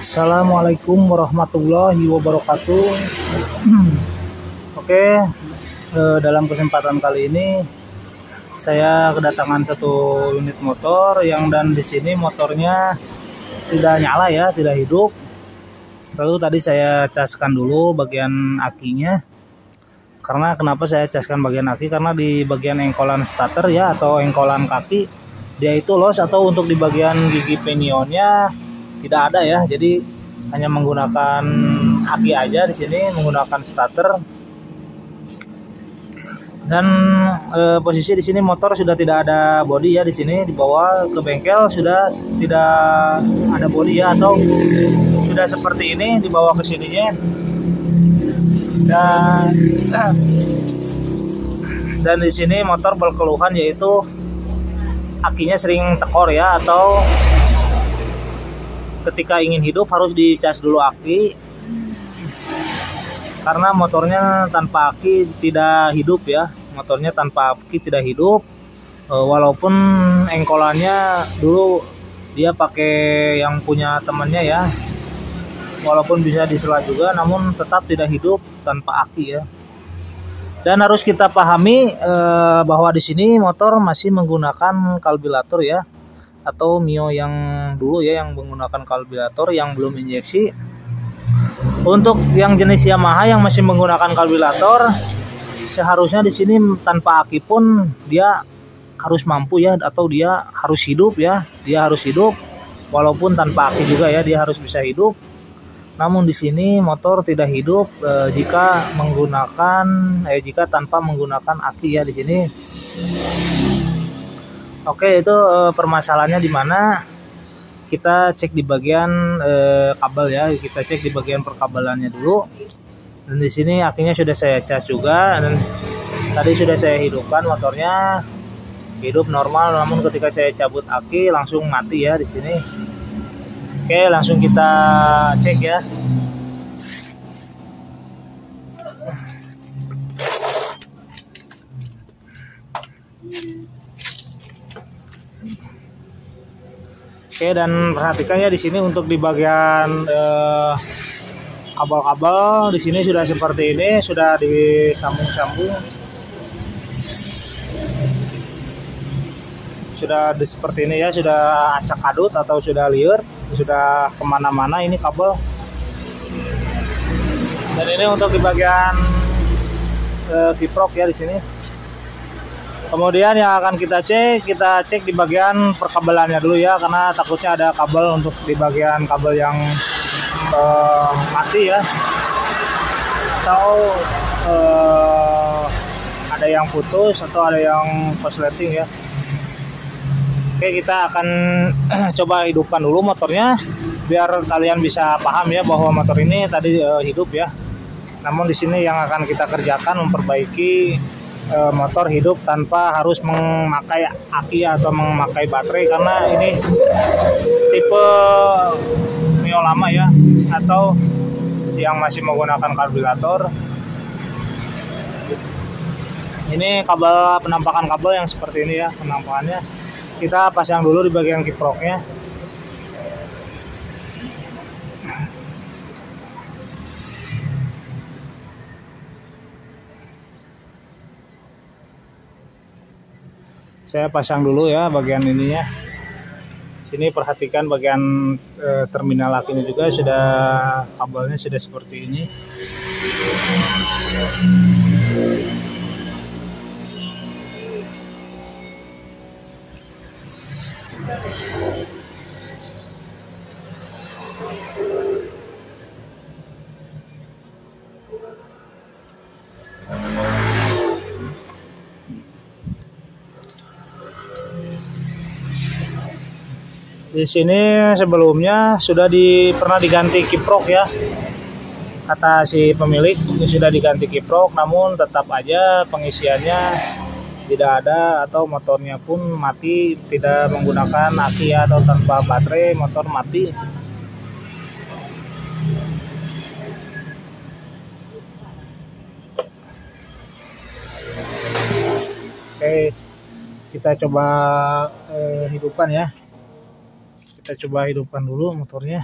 Assalamualaikum warahmatullahi wabarakatuh. Oke, dalam kesempatan kali ini saya kedatangan satu unit motor dan di sini motornya tidak nyala ya, tidak hidup. Lalu tadi saya caskan dulu bagian akinya. Karena kenapa saya caskan bagian aki? Karena di bagian engkolan starter ya atau engkolan kaki dia itu los, atau untuk di bagian gigi pinionnya tidak ada ya, jadi hanya menggunakan aki aja di sini, menggunakan starter. Dan posisi di sini motor sudah tidak ada bodi ya, di sini dibawa ke bengkel sudah tidak ada bodi ya, atau sudah seperti ini dibawa ke sininya. Dan di sini motor berkeluhan yaitu akinya sering tekor ya, atau ketika ingin hidup harus dicas dulu aki, karena motornya tanpa aki tidak hidup ya, motornya tanpa aki tidak hidup. Walaupun engkolannya dulu dia pakai yang punya temannya ya, walaupun bisa disela juga, namun tetap tidak hidup tanpa aki ya. Dan harus kita pahami bahwa di sini motor masih menggunakan karburator ya, atau Mio yang dulu ya, yang menggunakan karburator yang belum injeksi. Untuk yang jenis Yamaha yang masih menggunakan karburator, seharusnya di sini tanpa aki pun dia harus mampu ya, atau dia harus hidup ya, dia harus hidup walaupun tanpa aki juga ya, dia harus bisa hidup. Namun di sini motor tidak hidup jika tanpa menggunakan aki ya di sini. Oke, itu permasalahannya di mana? Kita cek di bagian kabel ya, kita cek di bagian perkabelannya dulu. Dan di sini akinya sudah saya cas juga, dan tadi sudah saya hidupkan motornya, hidup normal. Namun ketika saya cabut aki langsung mati ya di sini. Oke, langsung kita cek ya. Oke, dan perhatikan ya di sini untuk di bagian kabel-kabel di sini sudah seperti ini, sudah disambung-sambung, sudah seperti ini ya, sudah acak adut atau sudah liur, sudah kemana-mana ini kabel. Dan ini untuk di bagian kiprok ya di sini. Kemudian yang akan kita cek di bagian perkabelannya dulu ya, karena takutnya ada kabel untuk di bagian kabel yang mati ya, atau ada yang putus atau ada yang korsleting ya. Oke, kita akan coba hidupkan dulu motornya biar kalian bisa paham ya bahwa motor ini tadi hidup ya. Namun di sini yang akan kita kerjakan memperbaiki motor hidup tanpa harus memakai aki atau memakai baterai, karena ini tipe Mio lama ya, atau yang masih menggunakan karburator. Ini kabel, penampakan kabel yang seperti ini ya penampakannya. Kita pasang dulu di bagian kiproknya. Saya pasang dulu ya bagian ininya. Sini perhatikan bagian terminal akinya juga sudah, kabelnya sudah seperti ini. Di sini sebelumnya sudah pernah diganti kiprok ya, kata si pemilik ini sudah diganti kiprok, namun tetap aja pengisiannya tidak ada, atau motornya pun mati, tidak menggunakan aki ya, atau tanpa baterai motor mati. Oke, kita coba hidupkan ya. Kita coba hidupkan dulu motornya.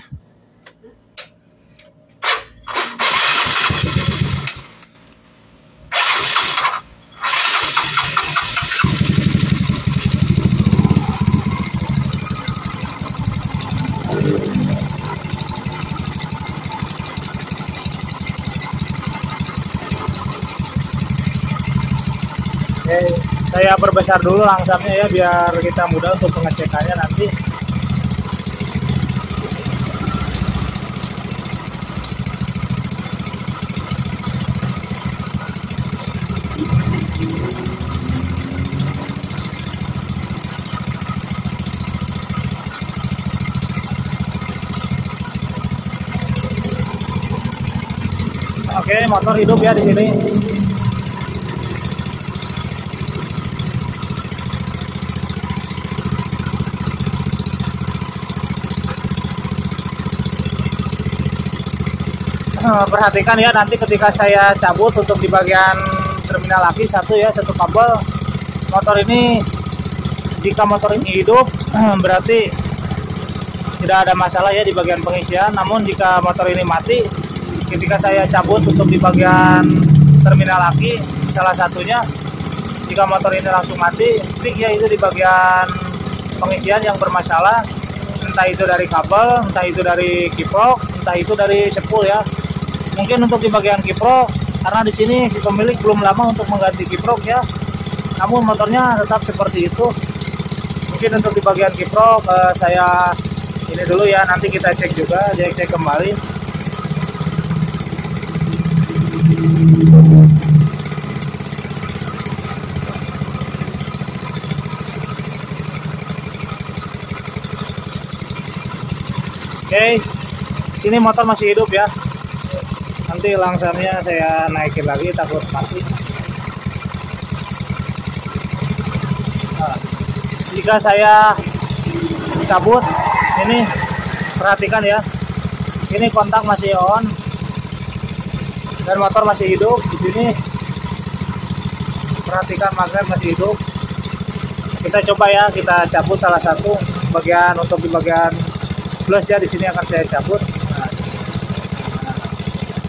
Oke, saya perbesar dulu langsangnya ya biar kita mudah untuk pengecekannya nanti. Oke, motor hidup ya di sini. Perhatikan ya nanti ketika saya cabut untuk di bagian terminal aki satu kabel motor ini, jika motor ini hidup berarti tidak ada masalah ya di bagian pengisian. Namun jika motor ini mati ketika saya cabut untuk di bagian terminal aki salah satunya, jika motor ini langsung mati pik ya, itu di bagian pengisian yang bermasalah, entah itu dari kabel, entah itu dari kiprok, entah itu dari sepul ya. Mungkin untuk di bagian kiprok, karena di sini si pemilik belum lama untuk mengganti kiprok ya. Namun motornya tetap seperti itu. Mungkin untuk di bagian kiprok saya ini dulu ya, nanti kita cek juga, cek kembali. Oke, ini motor masih hidup ya. Nanti langsarnya saya naikin lagi, takut mati. Nah, jika saya cabut ini, perhatikan ya, ini kontak masih on dan motor masih hidup. Di sini perhatikan magnet masih hidup. Kita coba ya, kita cabut salah satu bagian. Untuk di bagian plus ya, di sini akan saya cabut.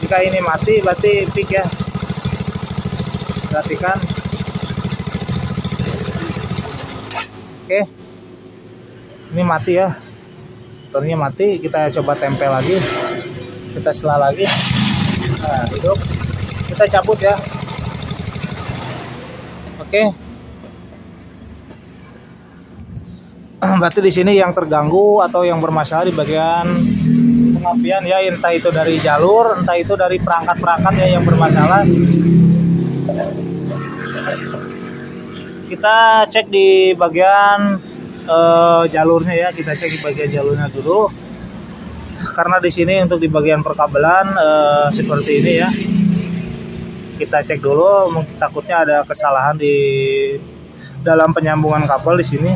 Jika ini mati berarti pik ya, perhatikan. Oke, ini mati ya, motornya mati. Kita coba tempel lagi, kita sela lagi. Nah, hidup, kita cabut ya. Oke, berarti di sini yang terganggu atau yang bermasalah di bagian pengapian ya, entah itu dari jalur, entah itu dari perangkat-perangkat ya yang bermasalah. Kita cek di bagian jalurnya ya, kita cek di bagian jalurnya dulu. Karena di sini untuk di bagian perkabelan seperti ini ya, kita cek dulu. Takutnya ada kesalahan di dalam penyambungan kabel di sini.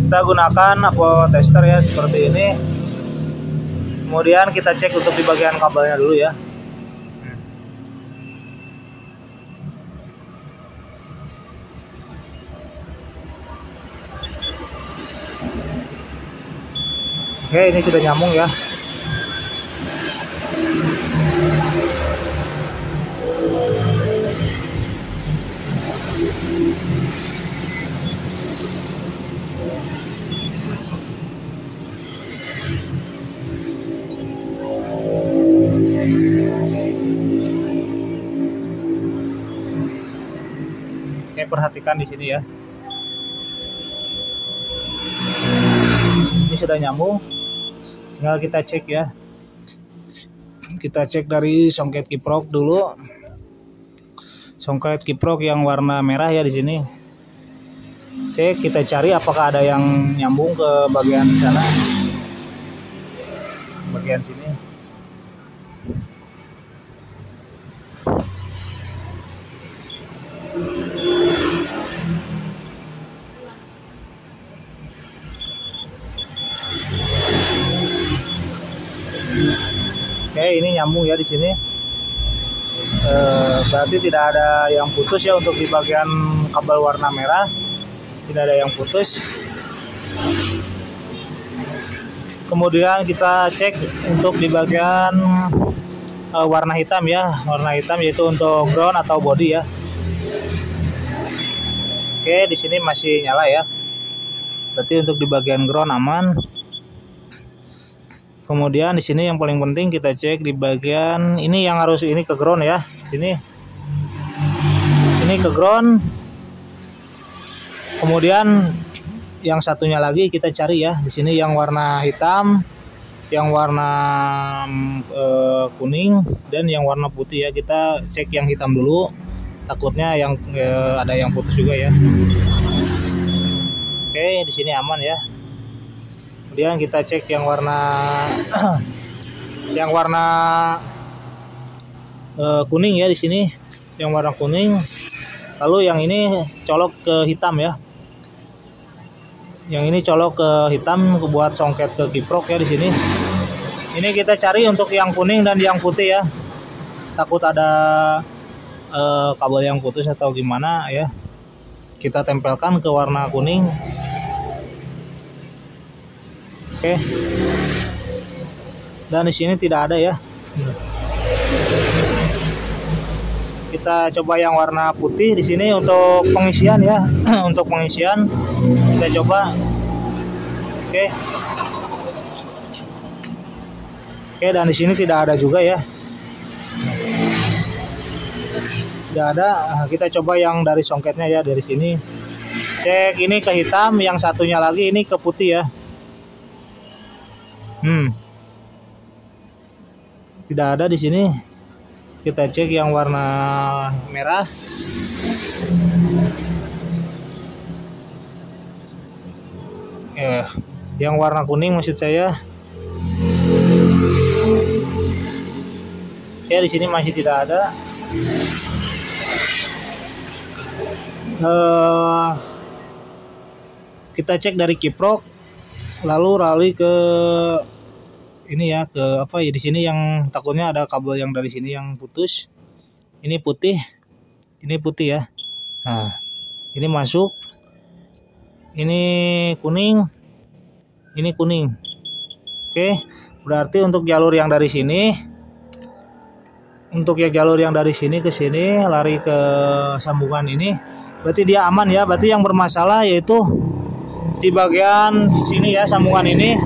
Kita gunakan aqua tester ya seperti ini. Kemudian kita cek untuk di bagian kabelnya dulu ya. Oke, ini sudah nyambung ya. Oke, perhatikan di sini ya. Ini sudah nyambung. Tinggal kita cek ya. Kita cek dari songket kiprok dulu. Songket kiprok yang warna merah ya di sini. Cek, kita cari apakah ada yang nyambung ke bagian sana. Bagian sini. Oke, ini nyambung ya di sini. Berarti tidak ada yang putus ya untuk di bagian kabel warna merah. Tidak ada yang putus. Kemudian kita cek untuk di bagian warna hitam ya, warna hitam yaitu untuk ground atau body ya. Oke, di sini masih nyala ya. Berarti untuk di bagian ground aman. Kemudian di sini yang paling penting kita cek di bagian ini yang harus ini ke ground ya. Sini. Ini ke ground. Kemudian yang satunya lagi kita cari ya. Di sini yang warna hitam, yang warna kuning dan yang warna putih ya. Kita cek yang hitam dulu. Takutnya yang ada yang putus juga ya. Oke, di sini aman ya. Kemudian kita cek yang warna yang warna kuning ya di sini, yang warna kuning. Lalu yang ini colok ke hitam ya. Yang ini colok ke hitam buat songket ke kiprok ya di sini. Ini kita cari untuk yang kuning dan yang putih ya. Takut ada kabel yang putus atau gimana ya. Kita tempelkan ke warna kuning. Oke. Dan di sini tidak ada ya. Kita coba yang warna putih di sini untuk pengisian ya. Untuk pengisian kita coba. Oke. Oke, dan di sini tidak ada juga ya. Tidak ada. Kita coba yang dari songketnya ya, dari sini. Cek ini ke hitam, yang satunya lagi ini ke putih ya. Tidak ada di sini. Kita cek yang warna merah. Yang warna kuning maksud saya. Ya, di sini masih tidak ada. Kita cek dari kiprok, lalu rally ke ini ya, ke apa ya, di sini yang takutnya ada kabel yang dari sini yang putus. Ini putih ya. Nah, ini masuk, ini kuning, ini kuning. Oke, berarti untuk jalur yang dari sini, ke sini lari ke sambungan ini, berarti dia aman ya. Berarti yang bermasalah yaitu di bagian sini ya, sambungan ini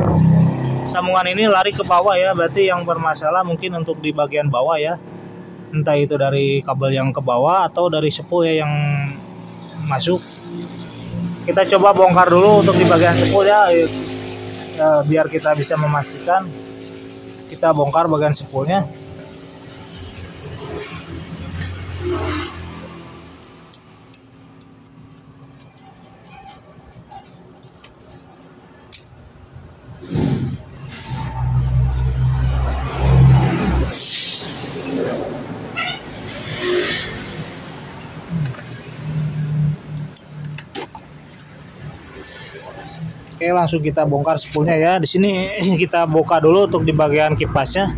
lari ke bawah ya. Berarti yang bermasalah mungkin untuk di bagian bawah ya, entah itu dari kabel yang ke bawah atau dari spool ya yang masuk. Kita coba bongkar dulu untuk di bagian spool ya, biar kita bisa memastikan. Kita bongkar bagian spoolnya. Oke, langsung kita bongkar spoolnya ya. Di sini kita buka dulu untuk di bagian kipasnya.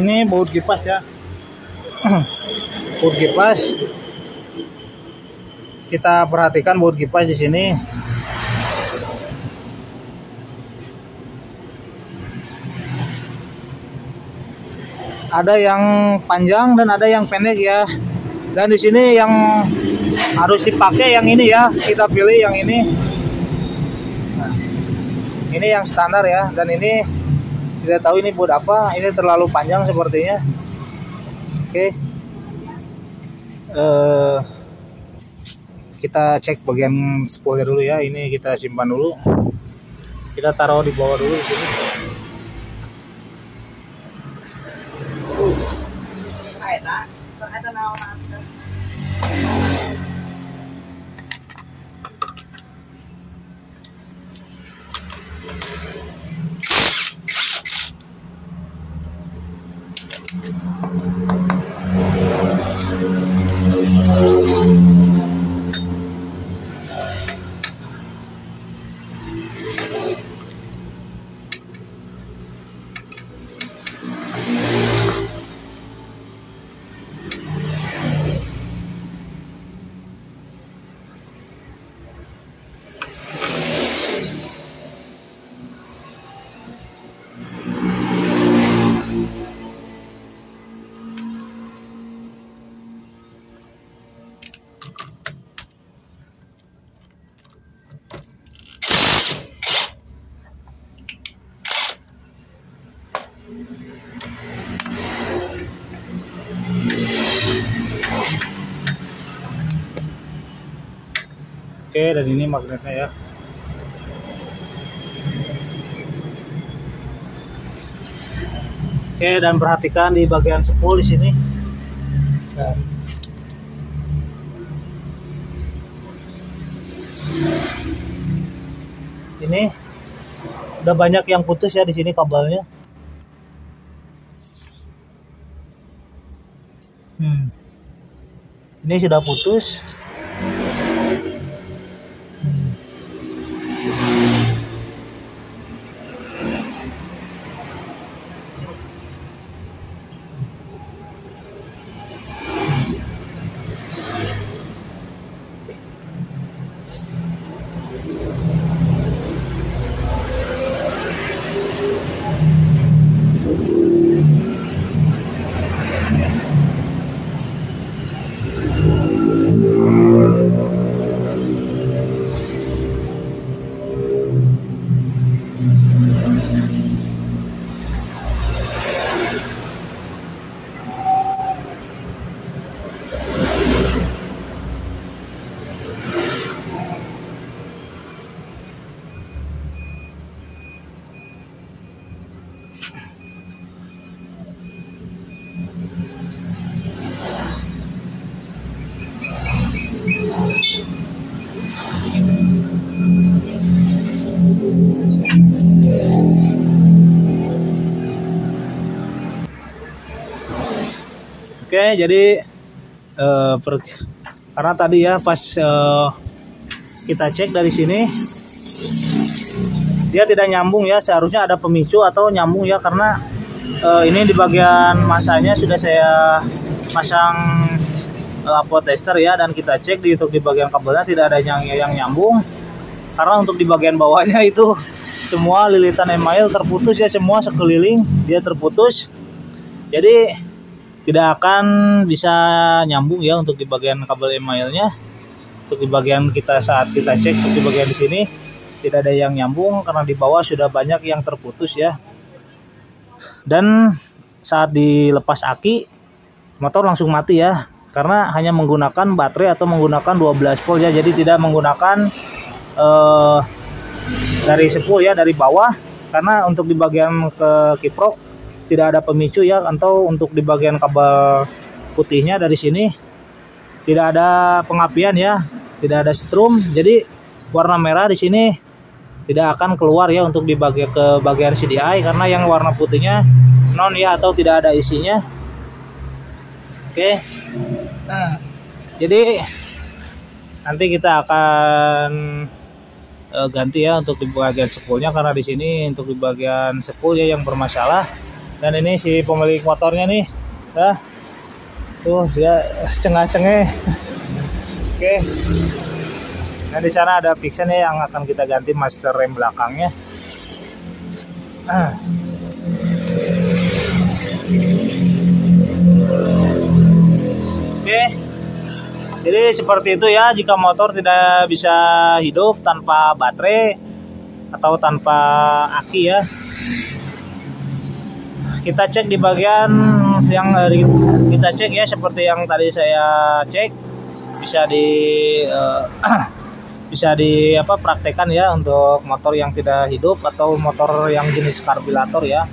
Ini baut kipas ya. Baut kipas. Kita perhatikan baut kipas di sini. Ada yang panjang dan ada yang pendek ya. Dan di sini yang harus dipakai yang ini ya. Kita pilih yang ini. Nah, ini yang standar ya, dan ini tidak tahu ini buat apa. Ini terlalu panjang sepertinya. Oke. Kita cek bagian spoolnya dulu ya. Ini kita simpan dulu. Kita taruh di bawah dulu di sini. Oke, dan ini magnetnya ya. Oke, dan perhatikan di bagian spool di sini. Nah. Ini udah banyak yang putus ya di sini kabelnya. Ini sudah putus. Oke, jadi karena tadi ya pas kita cek dari sini dia tidak nyambung ya, seharusnya ada pemicu atau nyambung ya, karena ini di bagian masanya sudah saya pasang upload tester ya, dan kita cek untuk di bagian kabelnya tidak ada yang nyambung, karena untuk di bagian bawahnya itu semua lilitan email terputus ya, semua sekeliling dia terputus, jadi tidak akan bisa nyambung ya untuk di bagian kabel emailnya. Untuk di bagian kita saat kita cek untuk di bagian di sini tidak ada yang nyambung karena di bawah sudah banyak yang terputus ya. Dan saat dilepas aki motor langsung mati ya, karena hanya menggunakan baterai atau menggunakan 12 volt ya, jadi tidak menggunakan dari spool ya, dari bawah, karena untuk di bagian ke kiprok tidak ada pemicu ya, atau untuk di bagian kabel putihnya dari sini tidak ada pengapian ya, tidak ada strum, jadi warna merah di sini tidak akan keluar ya untuk di bagian ke bagian CDI, karena yang warna putihnya non ya, atau tidak ada isinya. Oke, nah jadi nanti kita akan ganti ya untuk di bagian spoolnya, karena di sini untuk di bagian spool ya yang bermasalah. Dan ini si pemilik motornya nih, nah tuh dia cengah-cengeh. Oke, nah di sana ada fixen ya yang akan kita ganti master rem belakangnya. Oke, jadi seperti itu ya, jika motor tidak bisa hidup tanpa baterai atau tanpa aki ya. Kita cek di bagian yang kita cek ya, seperti yang tadi saya cek, bisa di praktekkan ya untuk motor yang tidak hidup atau motor yang jenis karburator ya.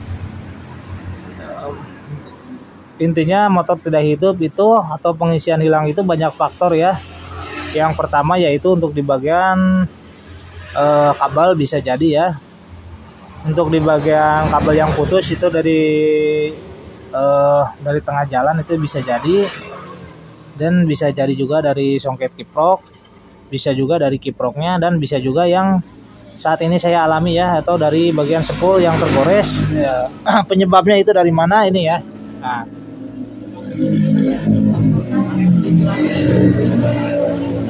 Intinya motor tidak hidup itu atau pengisian hilang itu banyak faktor ya. Yang pertama yaitu untuk di bagian kabel bisa jadi ya. Untuk di bagian kabel yang putus itu dari tengah jalan itu bisa jadi, dan bisa jadi juga dari songket kiprok, bisa juga dari kiproknya, dan bisa juga yang saat ini saya alami ya, atau dari bagian spool yang tergores ya. Penyebabnya itu dari mana ini ya. Nah,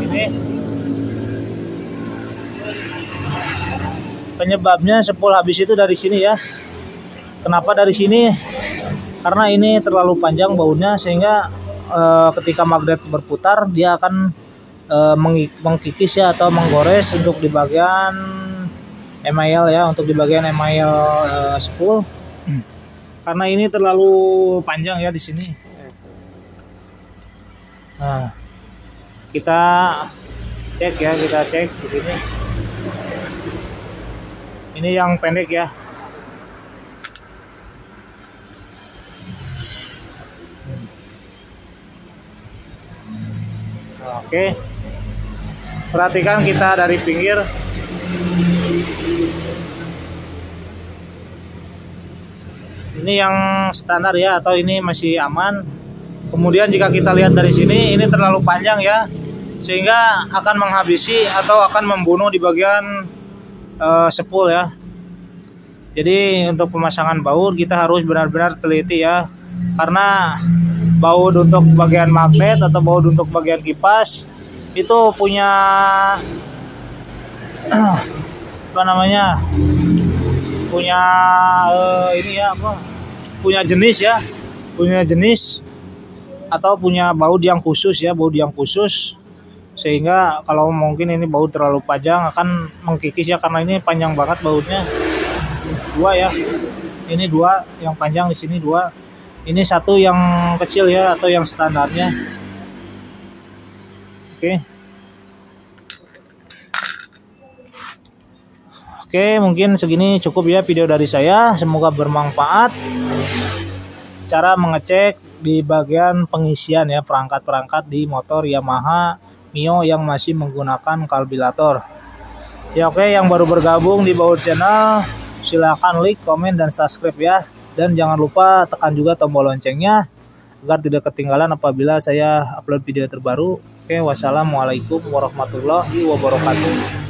ini penyebabnya spool habis itu dari sini ya. Kenapa dari sini? Karena ini terlalu panjang bautnya, sehingga ketika magnet berputar dia akan mengkikis ya, atau menggores untuk di bagian email ya, untuk di bagian email spool. Karena ini terlalu panjang ya di sini. Nah, kita cek ya, kita cek di sini. Ini yang pendek ya. Oke. Perhatikan kita dari pinggir. Ini yang standar ya, atau ini masih aman. Kemudian jika kita lihat dari sini, ini terlalu panjang ya, sehingga akan menghabisi atau akan membunuh di bagian spool ya. Jadi untuk pemasangan baut kita harus benar-benar teliti ya, karena baut untuk bagian magnet atau baut untuk bagian kipas itu punya apa namanya, punya ini ya, punya jenis ya, punya jenis atau punya baut yang khusus ya, baut yang khusus, sehingga kalau mungkin ini baut terlalu panjang akan mengkikis ya, karena ini panjang banget bautnya. Dua ya, ini dua yang panjang, di sini dua, ini satu yang kecil ya, atau yang standarnya. Oke, mungkin segini cukup ya video dari saya, semoga bermanfaat. Cara mengecek di bagian pengisian ya, perangkat-perangkat di motor Yamaha Mio yang masih menggunakan karburator ya. Oke, yang baru bergabung di Baut Channel, silahkan like, komen, dan subscribe ya. Dan jangan lupa tekan juga tombol loncengnya agar tidak ketinggalan apabila saya upload video terbaru. Oke, wassalamualaikum warahmatullahi wabarakatuh.